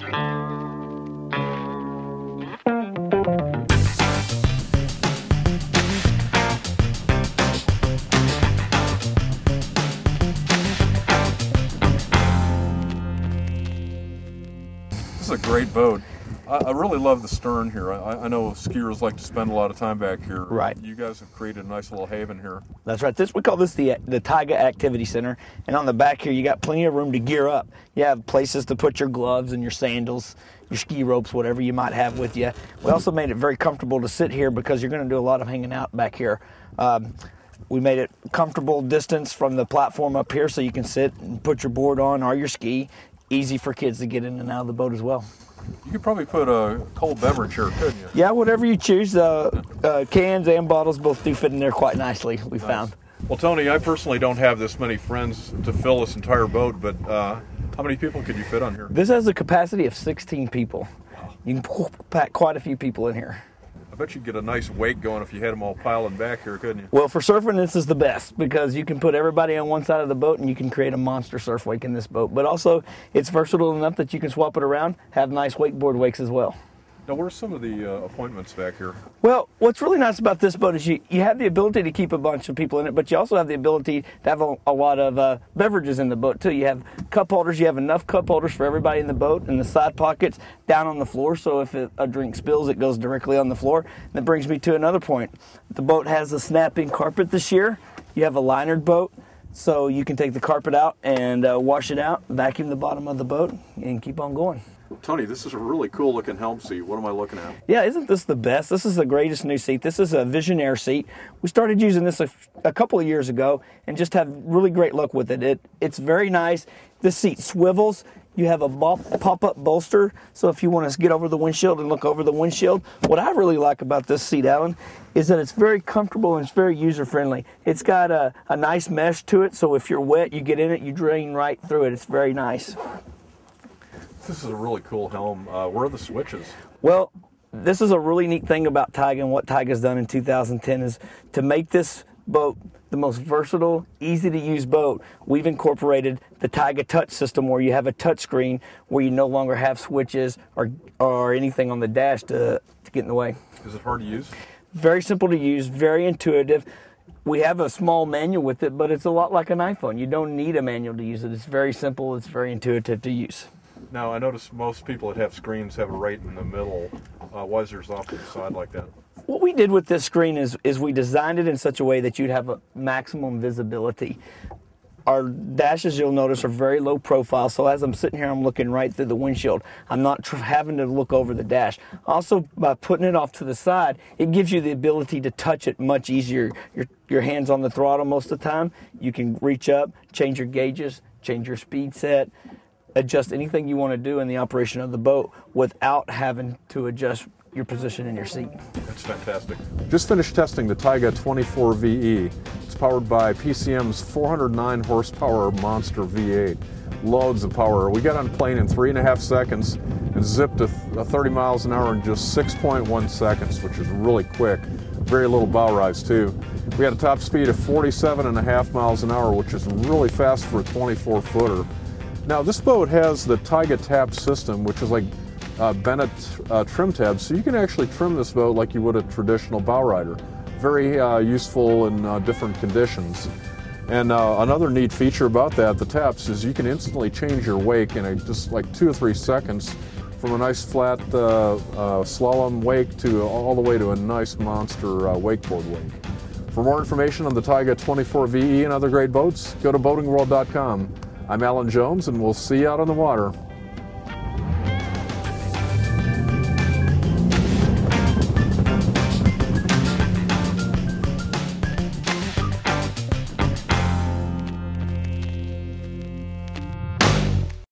This is a great boat. I really love the stern here. I know skiers like to spend a lot of time back here. Right. You guys have created a nice little haven here. That's right. We call this the Taiga Activity Center. And on the back here, you got plenty of room to gear up. You have places to put your gloves and your sandals, your ski ropes, whatever you might have with you. We also made it very comfortable to sit here because you're going to do a lot of hanging out back here. We made it comfortable distance from the platform up here so you can sit and put your board on or your ski. Easy for kids to get in and out of the boat as well. You could probably put a cold beverage here, couldn't you? Yeah, whatever you choose. Cans and bottles both do fit in there quite nicely, we found. Well, Tony, I personally don't have this many friends to fill this entire boat, but how many people could you fit on here? This has a capacity of 16 people. Wow. You can pack quite a few people in here. I bet you'd get a nice wake going if you had them all piling back here, couldn't you? Well, for surfing, this is the best because you can put everybody on one side of the boat and you can create a monster surf wake in this boat. But also, it's versatile enough that you can swap it around, have nice wakeboard wakes as well. Now, where's some of the appointments back here? Well, what's really nice about this boat is you have the ability to keep a bunch of people in it, but you also have the ability to have a lot of beverages in the boat, too. You have cup holders. You have enough cup holders for everybody in the boat, and the side pockets down on the floor, so if a drink spills, it goes directly on the floor. And that brings me to another point. The boat has a snap-in carpet this year. You have a linered boat, so you can take the carpet out and wash it out, vacuum the bottom of the boat, and keep on going. Tony, this is a really cool looking helm seat. What am I looking at? Yeah, isn't this the best? This is the greatest new seat. This is a Visionnaire seat. We started using this a couple of years ago and just have really great luck with it. It's very nice. This seat swivels. You have a pop-up bolster, so if you want to get over the windshield and look over the windshield. What I really like about this seat, Alan, is that it's very comfortable and it's very user-friendly. It's got a nice mesh to it, so if you're wet, you get in it, you drain right through it. It's very nice. This is a really cool helm. Where are the switches? Well, this is a really neat thing about Taiga, and what Taiga's done in 2010 is to make this boat the most versatile, easy-to-use boat. We've incorporated the Taiga Touch System, where you have a touch screen where you no longer have switches or anything on the dash to get in the way. Is it hard to use? Very simple to use, very intuitive. We have a small manual with it, but it's a lot like an iPhone. You don't need a manual to use it. It's very simple. It's very intuitive to use. Now, I notice most people that have screens have it right in the middle. Why is theirs off to the side like that? What we did with this screen is we designed it in such a way that you'd have a maximum visibility. Our dashes, you'll notice, are very low profile, so as I'm sitting here, I'm looking right through the windshield. I'm not having to look over the dash. Also, by putting it off to the side, it gives you the ability to touch it much easier. Your hand's on the throttle most of the time. You can reach up, change your gauges, change your speed set, adjust anything you want to do in the operation of the boat without having to adjust your position in your seat. That's fantastic. Just finished testing the Taiga 24VE. It's powered by PCM's 409 horsepower monster V8. Loads of power. We got on plane in 3.5 seconds and zipped to 30 miles an hour in just 6.1 seconds, which is really quick. Very little bow rise too. We had a top speed of 47.5 miles an hour, which is really fast for a 24-footer. Now, this boat has the Taiga Tab System, which is like Bennett trim tabs, so you can actually trim this boat like you would a traditional bow rider. Very useful in different conditions. And another neat feature about that, the tabs, is you can instantly change your wake in just like 2 or 3 seconds, from a nice flat slalom wake to all the way to a nice monster wakeboard wake. For more information on the Taiga 24VE and other great boats, go to boatingworld.com. I'm Alan Jones, and we'll see you out on the water.